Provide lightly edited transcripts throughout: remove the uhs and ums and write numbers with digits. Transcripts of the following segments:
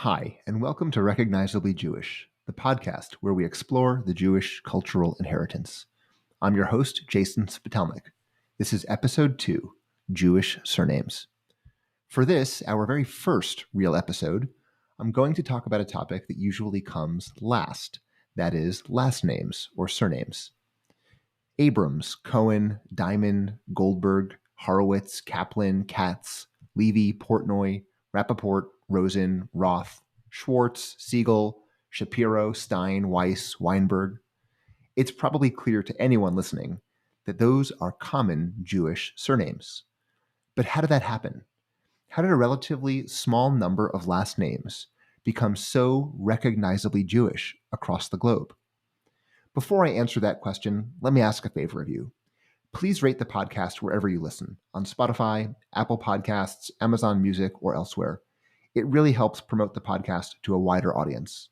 Hi, and welcome to Recognizably Jewish, the podcast where we explore the Jewish cultural inheritance. I'm your host, Jason Spitalnik. This is episode 2, Jewish Surnames. For this, our very first real episode, I'm going to talk about a topic that usually comes last, that is, last names or surnames. Abrams, Cohen, Diamond, Goldberg, Horowitz, Kaplan, Katz, Levy, Portnoy, Rappaport, Rosen, Roth, Schwartz, Segal, Shapiro, Stein, Weiss, Weinberg. It's probably clear to anyone listening that those are common Jewish surnames. But how did that happen? How did a relatively small number of last names become so recognizably Jewish across the globe? Before I answer that question, let me ask a favor of you. Please rate the podcast wherever you listen, on Spotify, Apple Podcasts, Amazon Music, or elsewhere. It really helps promote the podcast to a wider audience.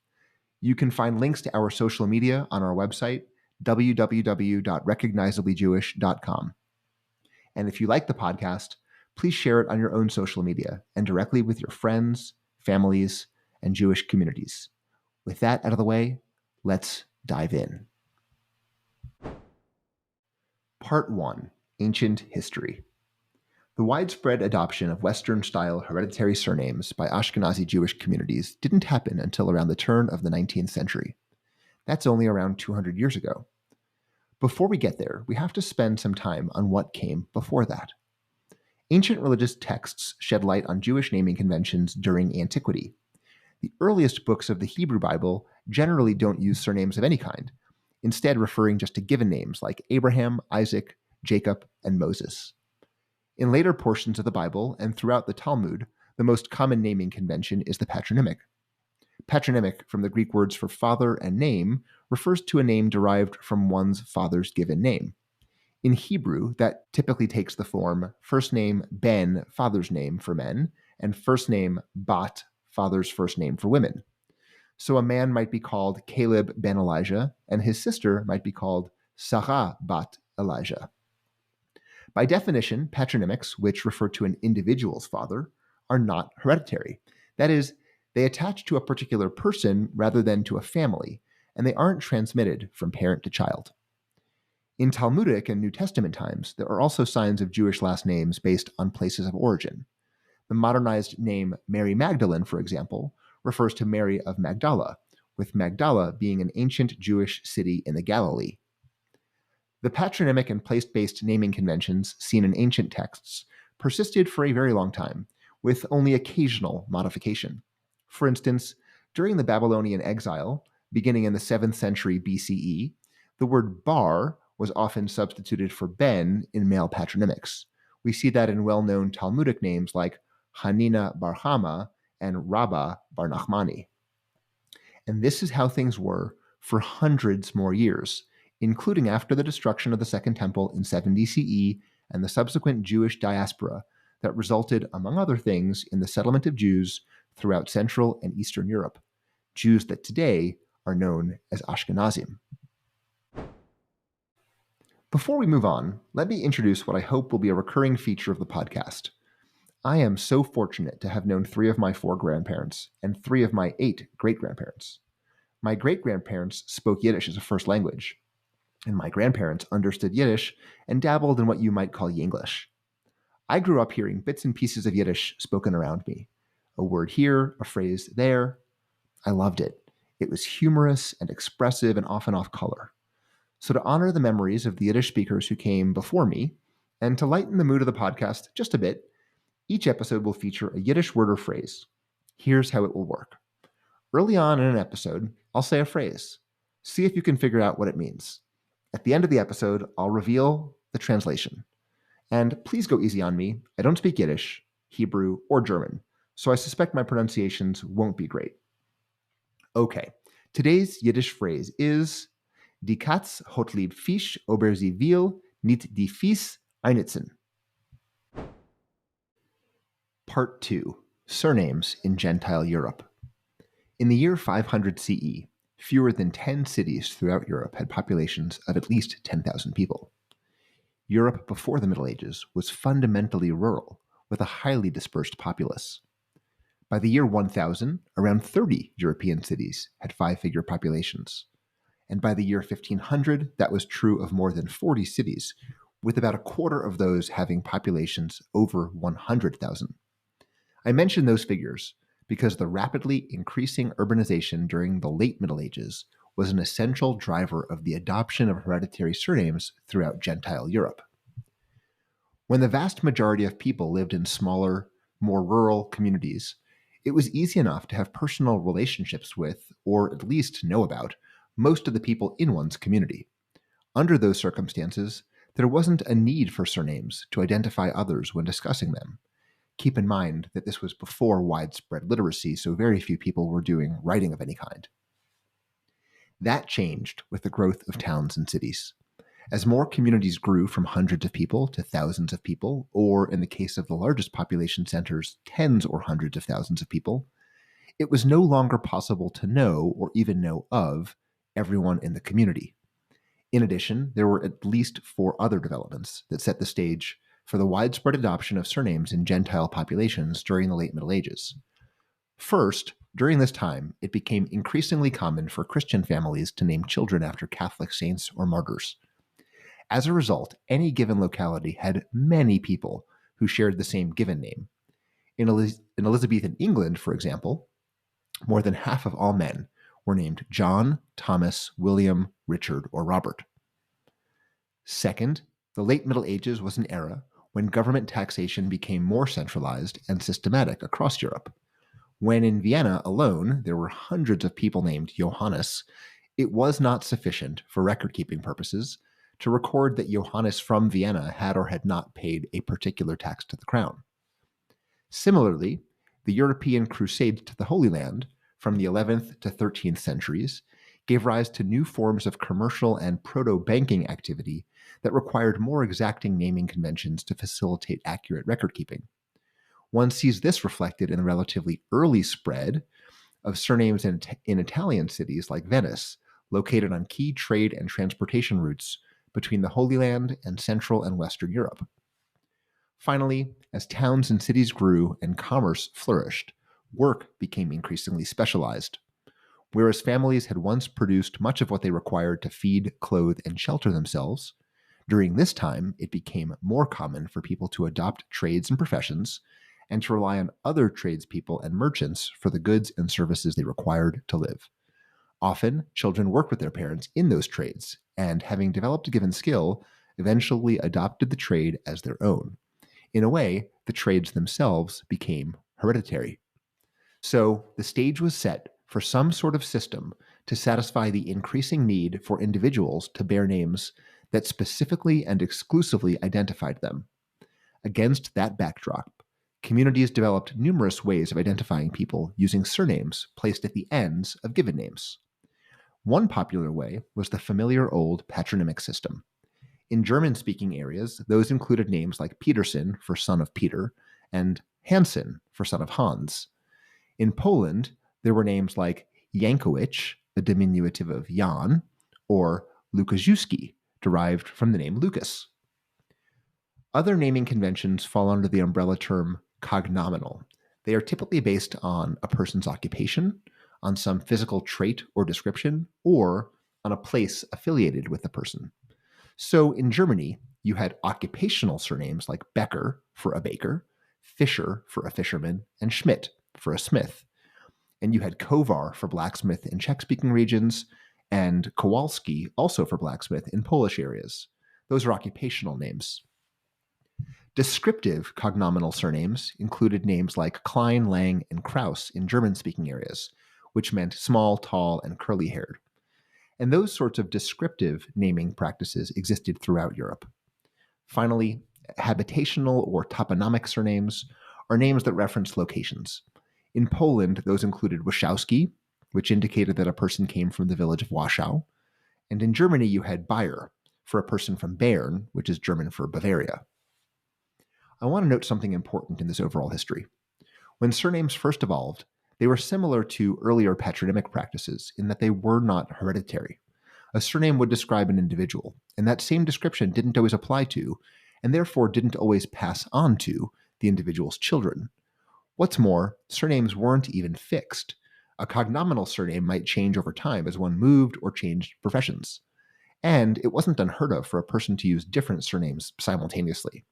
You can find links to our social media on our website, www.recognizablyjewish.com. And if you like the podcast, please share it on your own social media and directly with your friends, families, and Jewish communities. With that out of the way, let's dive in. Part 1. Ancient History. The widespread adoption of Western-style hereditary surnames by Ashkenazi Jewish communities didn't happen until around the turn of the 19th century. That's only around 200 years ago. Before we get there, we have to spend some time on what came before that. Ancient religious texts shed light on Jewish naming conventions during antiquity. The earliest books of the Hebrew Bible generally don't use surnames of any kind, instead referring just to given names like Abraham, Isaac, Jacob, and Moses. In later portions of the Bible and throughout the Talmud, the most common naming convention is the patronymic. Patronymic, from the Greek words for father and name, refers to a name derived from one's father's given name. In Hebrew, that typically takes the form first name Ben, father's name for men, and first name Bat, father's first name for women. So a man might be called Caleb ben Elijah, and his sister might be called Sarah bat Elijah. By definition, patronymics, which refer to an individual's father, are not hereditary. That is, they attach to a particular person rather than to a family, and they aren't transmitted from parent to child. In Talmudic and New Testament times, there are also signs of Jewish last names based on places of origin. The modernized name Mary Magdalene, for example, refers to Mary of Magdala, with Magdala being an ancient Jewish city in the Galilee. The patronymic and place-based naming conventions seen in ancient texts persisted for a very long time, with only occasional modification. For instance, during the Babylonian exile, beginning in the 7th century BCE, the word bar was often substituted for ben in male patronymics. We see that in well-known Talmudic names like Hanina bar Hama and Rabbah bar Nachmani. And this is how things were for hundreds more years, including after the destruction of the Second Temple in 70 CE and the subsequent Jewish diaspora that resulted, among other things, in the settlement of Jews throughout Central and Eastern Europe, Jews that today are known as Ashkenazim. Before we move on, let me introduce what I hope will be a recurring feature of the podcast. I am so fortunate to have known 3 of my 4 grandparents and 3 of my 8 great-grandparents. My great-grandparents spoke Yiddish as a first language, and my grandparents understood Yiddish and dabbled in what you might call Yinglish. I grew up hearing bits and pieces of Yiddish spoken around me. A word here, a phrase there. I loved it. It was humorous and expressive and often off color. So to honor the memories of the Yiddish speakers who came before me, and to lighten the mood of the podcast just a bit, each episode will feature a Yiddish word or phrase. Here's how it will work. Early on in an episode, I'll say a phrase. See if you can figure out what it means. At the end of the episode, I'll reveal the translation. And please go easy on me. I don't speak Yiddish, Hebrew, or German, so I suspect my pronunciations won't be great. Okay, today's Yiddish phrase is Die Katz hat lieb Fisch, aber sie will nicht die Fies einitzen. Part 2. Surnames in Gentile Europe. In the year 500 CE, fewer than 10 cities throughout Europe had populations of at least 10,000 people. Europe before the Middle Ages was fundamentally rural, with a highly dispersed populace. By the year 1000, around 30 European cities had five-figure populations. And by the year 1500, that was true of more than 40 cities, with about a quarter of those having populations over 100,000. I mention those figures because the rapidly increasing urbanization during the late Middle Ages was an essential driver of the adoption of hereditary surnames throughout Gentile Europe. When the vast majority of people lived in smaller, more rural communities, it was easy enough to have personal relationships with, or at least know about, most of the people in one's community. Under those circumstances, there wasn't a need for surnames to identify others when discussing them. Keep in mind that this was before widespread literacy, so very few people were doing writing of any kind. That changed with the growth of towns and cities. As more communities grew from hundreds of people to thousands of people, or in the case of the largest population centers, tens or hundreds of thousands of people, it was no longer possible to know or even know of everyone in the community. In addition, there were at least four other developments that set the stage for the widespread adoption of surnames in Gentile populations during the late Middle Ages. First, during this time, it became increasingly common for Christian families to name children after Catholic saints or martyrs. As a result, any given locality had many people who shared the same given name. In Elizabethan England, for example, more than half of all men were named John, Thomas, William, Richard, or Robert. Second, the late Middle Ages was an era when government taxation became more centralized and systematic across Europe. When in Vienna alone there were hundreds of people named Johannes, it was not sufficient for record-keeping purposes to record that Johannes from Vienna had or had not paid a particular tax to the crown. Similarly, the European crusade to the Holy Land from the 11th to 13th centuries gave rise to new forms of commercial and proto-banking activity that required more exacting naming conventions to facilitate accurate record-keeping. One sees this reflected in the relatively early spread of surnames in Italian cities like Venice, located on key trade and transportation routes between the Holy Land and Central and Western Europe. Finally, as towns and cities grew and commerce flourished, work became increasingly specialized. Whereas families had once produced much of what they required to feed, clothe, and shelter themselves, during this time it became more common for people to adopt trades and professions and to rely on other tradespeople and merchants for the goods and services they required to live. Often, children worked with their parents in those trades, and having developed a given skill, eventually adopted the trade as their own. In a way, the trades themselves became hereditary. So, the stage was set for some sort of system to satisfy the increasing need for individuals to bear names that specifically and exclusively identified them. Against that backdrop, communities developed numerous ways of identifying people using surnames placed at the ends of given names. One popular way was the familiar old patronymic system. In German-speaking areas, those included names like Peterson for son of Peter and Hansen for son of Hans. In Poland, there were names like Jankowicz, a diminutive of Jan, or Lukaszewski, derived from the name Lucas. Other naming conventions fall under the umbrella term cognominal. They are typically based on a person's occupation, on some physical trait or description, or on a place affiliated with the person. So in Germany, you had occupational surnames like Becker for a baker, Fischer for a fisherman, and Schmidt for a smith. And you had Kowar for blacksmith in Czech-speaking regions, and Kowalski also for blacksmith in Polish areas. Those are occupational names. Descriptive cognominal surnames included names like Klein, Lang, and Kraus in German-speaking areas, which meant small, tall, and curly-haired. And those sorts of descriptive naming practices existed throughout Europe. Finally, habitational or toponymic surnames are names that reference locations. In Poland, those included Wachowski, which indicated that a person came from the village of Warsaw. And in Germany, you had Bayer, for a person from Bern, which is German for Bavaria. I want to note something important in this overall history. When surnames first evolved, they were similar to earlier patronymic practices in that they were not hereditary. A surname would describe an individual, and that same description didn't always apply to, and therefore didn't always pass on to, the individual's children. What's more, surnames weren't even fixed. A cognominal surname might change over time as one moved or changed professions. And it wasn't unheard of for a person to use different surnames simultaneously.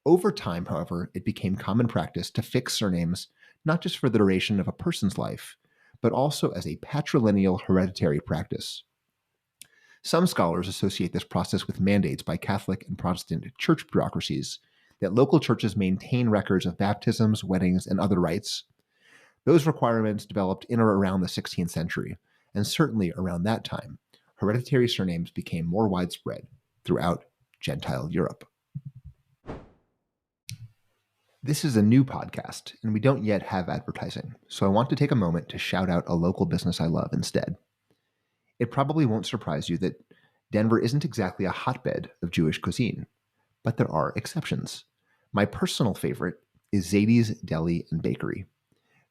Over time, however, it became common practice to fix surnames not just for the duration of a person's life, but also as a patrilineal hereditary practice. Some scholars associate this process with mandates by Catholic and Protestant church bureaucracies that local churches maintain records of baptisms, weddings, and other rites. Those requirements developed in or around the 16th century, and certainly around that time, hereditary surnames became more widespread throughout Gentile Europe. This is a new podcast, and we don't yet have advertising, so I want to take a moment to shout out a local business I love instead. It probably won't surprise you that Denver isn't exactly a hotbed of Jewish cuisine, but there are exceptions. My personal favorite is Zadie's Deli and Bakery.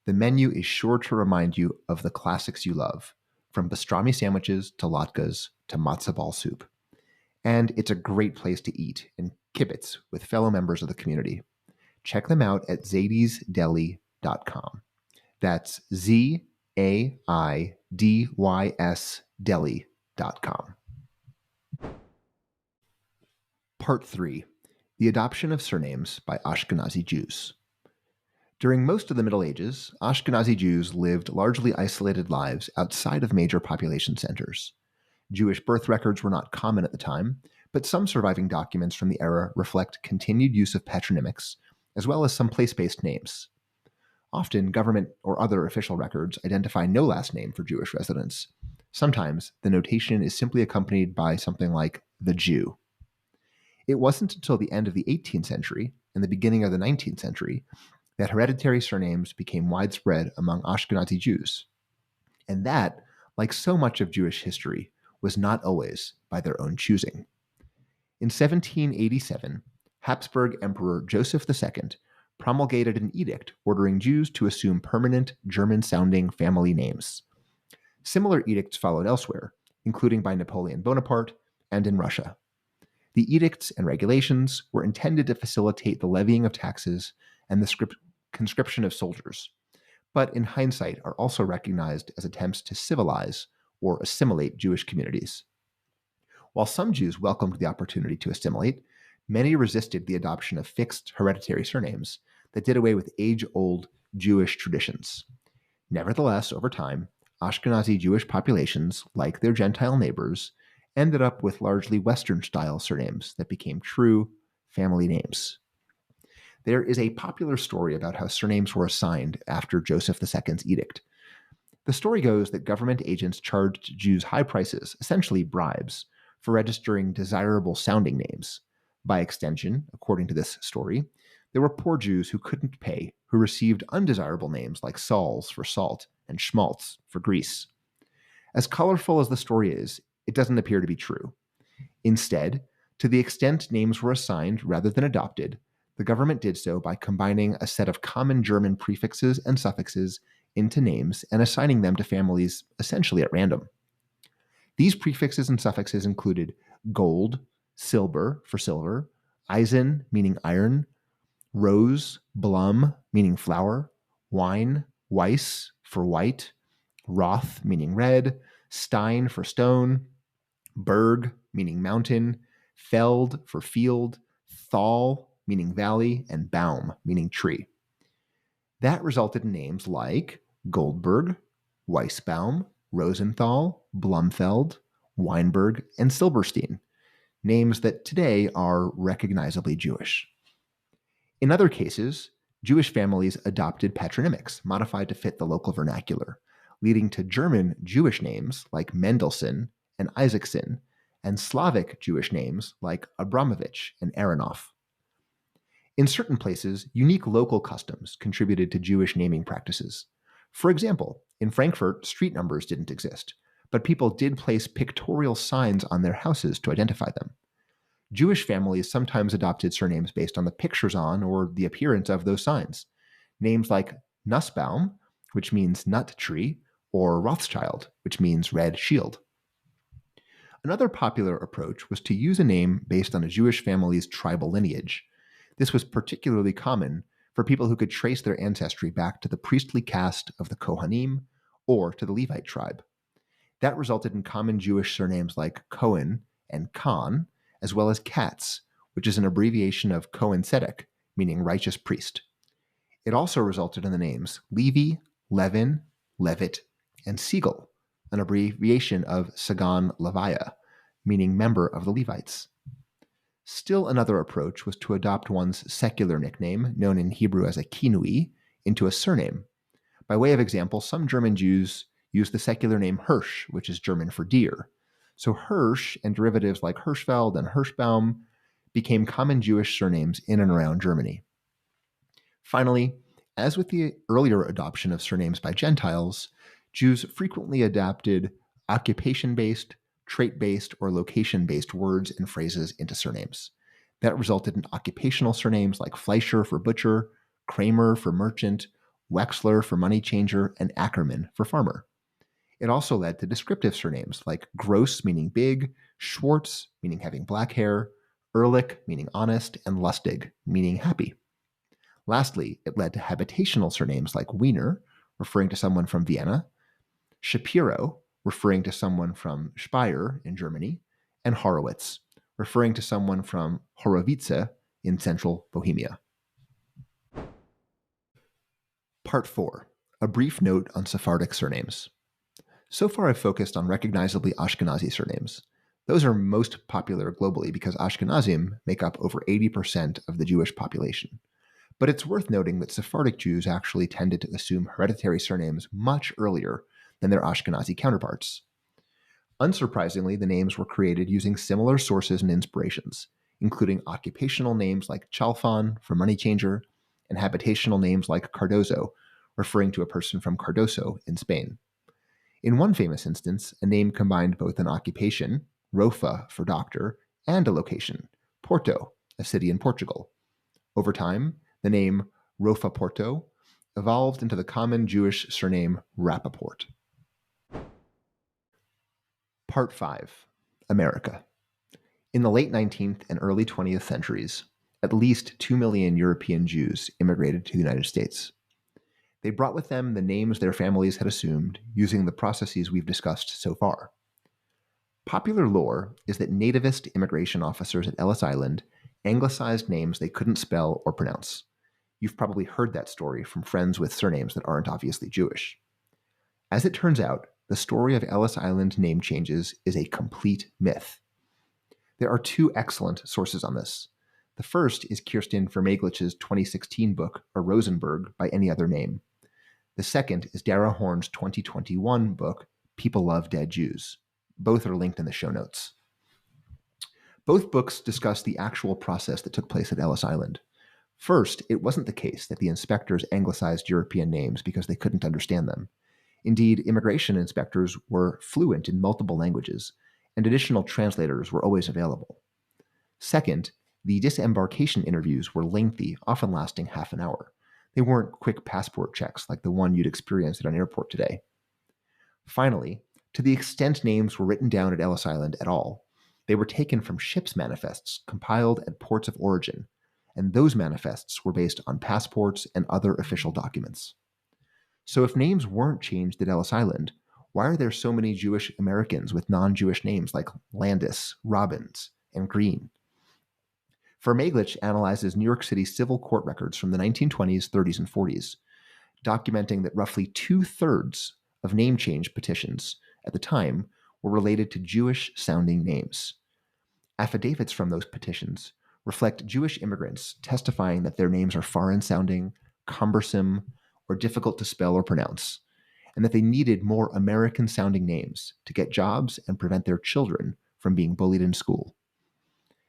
The menu is sure to remind you of the classics you love, from pastrami sandwiches to latkes to matzo ball soup. And it's a great place to eat and kibitz with fellow members of the community. Check them out at zadiesdeli.com. That's ZAIDYS deli.com. Part 3. The Adoption of Surnames by Ashkenazi Jews. During most of the Middle Ages, Ashkenazi Jews lived largely isolated lives outside of major population centers. Jewish birth records were not common at the time, but some surviving documents from the era reflect continued use of patronymics, as well as some place-based names. Often, government or other official records identify no last name for Jewish residents. Sometimes, the notation is simply accompanied by something like the Jew. It wasn't until the end of the 18th century and the beginning of the 19th century that hereditary surnames became widespread among Ashkenazi Jews. And that, like so much of Jewish history, was not always by their own choosing. In 1787, Habsburg Emperor Joseph II promulgated an edict ordering Jews to assume permanent German-sounding family names. Similar edicts followed elsewhere, including by Napoleon Bonaparte and in Russia. The edicts and regulations were intended to facilitate the levying of taxes and the conscription of soldiers, but in hindsight are also recognized as attempts to civilize or assimilate Jewish communities. While some Jews welcomed the opportunity to assimilate, many resisted the adoption of fixed hereditary surnames that did away with age-old Jewish traditions. Nevertheless, over time, Ashkenazi Jewish populations, like their Gentile neighbors, ended up with largely Western-style surnames that became true family names. There is a popular story about how surnames were assigned after Joseph II's edict. The story goes that government agents charged Jews high prices, essentially bribes, for registering desirable-sounding names. By extension, according to this story, there were poor Jews who couldn't pay, who received undesirable names like Sauls for salt and Schmaltz for grease. As colorful as the story is, it doesn't appear to be true. Instead, to the extent names were assigned rather than adopted, the government did so by combining a set of common German prefixes and suffixes into names and assigning them to families essentially at random. These prefixes and suffixes included gold, silber for silver, Eisen meaning iron, rose, blum meaning flower, wine, Weiss for white, Roth meaning red, Stein for stone, Berg meaning mountain, Feld for field, Thal meaning valley, and Baum meaning tree. That resulted in names like Goldberg, Weissbaum, Rosenthal, Blumfeld, Weinberg, and Silberstein, names that today are recognizably Jewish. In other cases, Jewish families adopted patronymics modified to fit the local vernacular, leading to German Jewish names like Mendelssohn and Isaacson, and Slavic Jewish names like Abramovich and Aronoff. In certain places, unique local customs contributed to Jewish naming practices. For example, in Frankfurt, street numbers didn't exist, but people did place pictorial signs on their houses to identify them. Jewish families sometimes adopted surnames based on the pictures on or the appearance of those signs. Names like Nussbaum, which means nut tree, or Rothschild, which means red shield. Another popular approach was to use a name based on a Jewish family's tribal lineage. This was particularly common for people who could trace their ancestry back to the priestly caste of the Kohanim or to the Levite tribe. That resulted in common Jewish surnames like Cohen and Khan, as well as Katz, which is an abbreviation of Cohen Tzedek, meaning righteous priest. It also resulted in the names Levy, Levin, Levitt, and Segal, an abbreviation of Sagan Leviah, meaning member of the Levites. Still another approach was to adopt one's secular nickname, known in Hebrew as a kinui, into a surname. By way of example, some German Jews use the secular name Hirsch, which is German for deer. So Hirsch and derivatives like Hirschfeld and Hirschbaum became common Jewish surnames in and around Germany. Finally, as with the earlier adoption of surnames by Gentiles, Jews frequently adapted occupation-based, trait-based, or location-based words and phrases into surnames. That resulted in occupational surnames like Fleischer for butcher, Kramer for merchant, Wexler for money changer, and Ackerman for farmer. It also led to descriptive surnames like Gross, meaning big, Schwartz, meaning having black hair, Ehrlich, meaning honest, and Lustig, meaning happy. Lastly, it led to habitational surnames like Wiener, referring to someone from Vienna, Shapiro, referring to someone from Speyer in Germany, and Horowitz, referring to someone from Horowitz in central Bohemia. Part 4. A brief note on Sephardic surnames. So far I've focused on recognizably Ashkenazi surnames. Those are most popular globally because Ashkenazim make up over 80% of the Jewish population. But it's worth noting that Sephardic Jews actually tended to assume hereditary surnames much earlier than their Ashkenazi counterparts. Unsurprisingly, the names were created using similar sources and inspirations, including occupational names like Chalfan for money changer, and habitational names like Cardozo, referring to a person from Cardoso in Spain. In one famous instance, a name combined both an occupation, Rofa for doctor, and a location, Porto, a city in Portugal. Over time, the name Rofa Porto evolved into the common Jewish surname Rappaport. Part 5. America. In the late 19th and early 20th centuries, at least 2 million European Jews immigrated to the United States. They brought with them the names their families had assumed using the processes we've discussed so far. Popular lore is that nativist immigration officers at Ellis Island anglicized names they couldn't spell or pronounce. You've probably heard that story from friends with surnames that aren't obviously Jewish. As it turns out, the story of Ellis Island name changes is a complete myth. There are two excellent sources on this. The first is Kirsten Vermeglich's 2016 book, A Rosenberg by Any Other Name. The second is Dara Horn's 2021 book, People Love Dead Jews. Both are linked in the show notes. Both books discuss the actual process that took place at Ellis Island. First, it wasn't the case that the inspectors anglicized European names because they couldn't understand them. Indeed, immigration inspectors were fluent in multiple languages, and additional translators were always available. Second, the disembarkation interviews were lengthy, often lasting half an hour. They weren't quick passport checks like the one you'd experience at an airport today. Finally, to the extent names were written down at Ellis Island at all, they were taken from ships' manifests compiled at ports of origin, and those manifests were based on passports and other official documents. So if names weren't changed at Ellis Island, why are there so many Jewish Americans with non-Jewish names like Landis, Robbins, and Green? Vermeglich analyzes New York City civil court records from the 1920s, 30s, and 40s, documenting that roughly 2/3 of name change petitions at the time were related to Jewish-sounding names. Affidavits from those petitions reflect Jewish immigrants testifying that their names are foreign-sounding, cumbersome, or difficult to spell or pronounce, and that they needed more American-sounding names to get jobs and prevent their children from being bullied in school.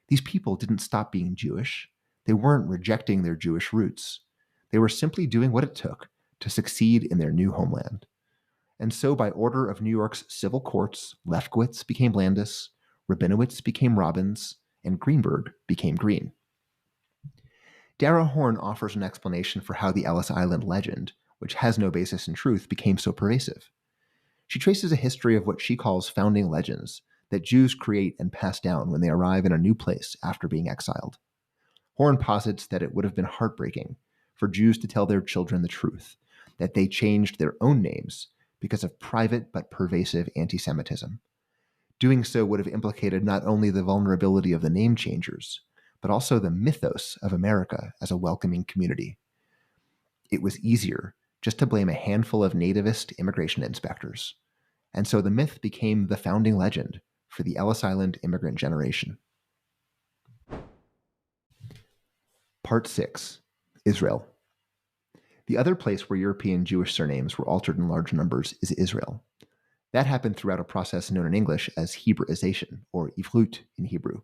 These people didn't stop being Jewish. They weren't rejecting their Jewish roots. They were simply doing what it took to succeed in their new homeland. And so by order of New York's civil courts, Lefkowitz became Landis, Rabinowitz became Robbins, and Greenberg became Green. Dara Horn offers an explanation for how the Ellis Island legend, which has no basis in truth, became so pervasive. She traces a history of what she calls founding legends that Jews create and pass down when they arrive in a new place after being exiled. Horn posits that it would have been heartbreaking for Jews to tell their children the truth, that they changed their own names because of private but pervasive anti-Semitism. Doing so would have implicated not only the vulnerability of the name changers, but also the mythos of America as a welcoming community. It was easier just to blame a handful of nativist immigration inspectors, and so the myth became the founding legend for the Ellis Island immigrant generation. Part 6. Israel. The other place where European Jewish surnames were altered in large numbers is Israel. That happened throughout a process known in English as Hebraization, or Ivrut in Hebrew.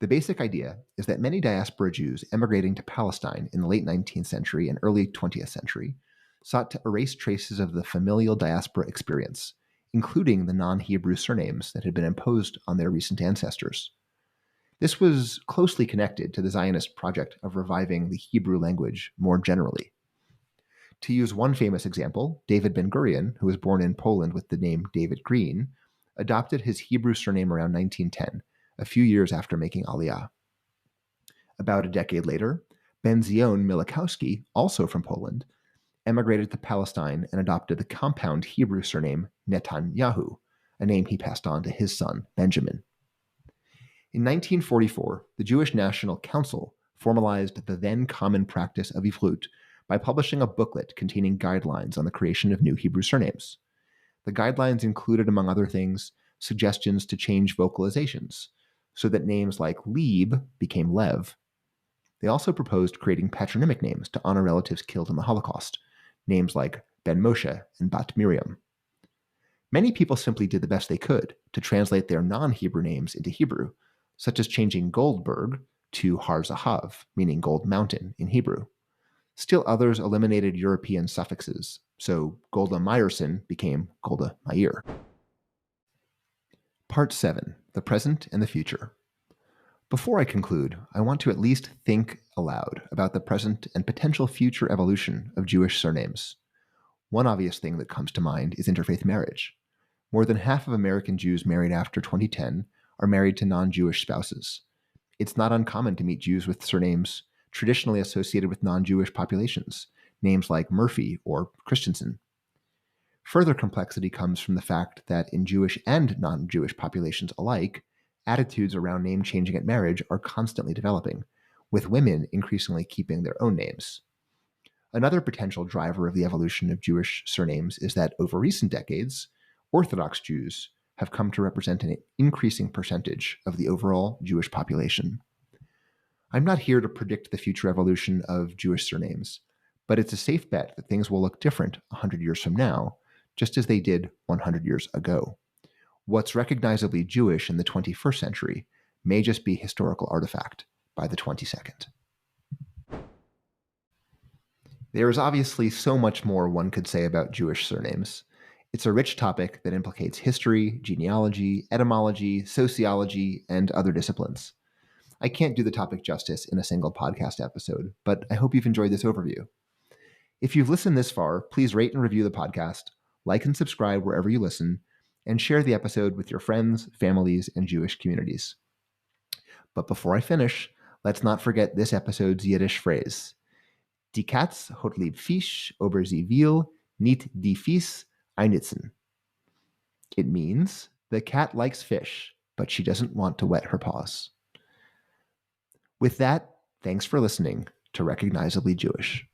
The basic idea is that many diaspora Jews emigrating to Palestine in the late 19th century and early 20th century sought to erase traces of the familial diaspora experience, including the non-Hebrew surnames that had been imposed on their recent ancestors. This was closely connected to the Zionist project of reviving the Hebrew language more generally. To use one famous example, David Ben-Gurion, who was born in Poland with the name David Green, adopted his Hebrew surname around 1910, a few years after making Aliyah. About a decade later, Ben-Zion Milikowski, also from Poland, emigrated to Palestine and adopted the compound Hebrew surname Netanyahu, a name he passed on to his son, Benjamin. In 1944, the Jewish National Council formalized the then common practice of Ivrut by publishing a booklet containing guidelines on the creation of new Hebrew surnames. The guidelines included, among other things, suggestions to change vocalizations, so that names like Lieb became Lev. They also proposed creating patronymic names to honor relatives killed in the Holocaust, names like Ben Moshe and Bat Miriam. Many people simply did the best they could to translate their non-Hebrew names into Hebrew, such as changing Goldberg to Har Zahav, meaning Gold Mountain in Hebrew. Still others eliminated European suffixes, so Golda Meyerson became Golda Meir. Part 7. The Present and the Future. Before I conclude, I want to at least think aloud about the present and potential future evolution of Jewish surnames. One obvious thing that comes to mind is interfaith marriage. More than half of American Jews married after 2010 are married to non-Jewish spouses. It's not uncommon to meet Jews with surnames traditionally associated with non-Jewish populations, names like Murphy or Christensen. Further complexity comes from the fact that in Jewish and non-Jewish populations alike, attitudes around name changing at marriage are constantly developing, with women increasingly keeping their own names. Another potential driver of the evolution of Jewish surnames is that over recent decades, Orthodox Jews have come to represent an increasing percentage of the overall Jewish population. I'm not here to predict the future evolution of Jewish surnames, but it's a safe bet that things will look different 100 years from now, just as they did 100 years ago. What's recognizably Jewish in the 21st century may just be historical artifact by the 22nd. There is obviously so much more one could say about Jewish surnames. It's a rich topic that implicates history, genealogy, etymology, sociology, and other disciplines. I can't do the topic justice in a single podcast episode, but I hope you've enjoyed this overview. If you've listened this far, please rate and review the podcast, like and subscribe wherever you listen, and share the episode with your friends, families, and Jewish communities. But before I finish, let's not forget this episode's Yiddish phrase. Die Katz hat lieb Fisch, aber sie will nicht die Fies einnitzen. It means, the cat likes fish, but she doesn't want to wet her paws. With that, thanks for listening to Recognizably Jewish.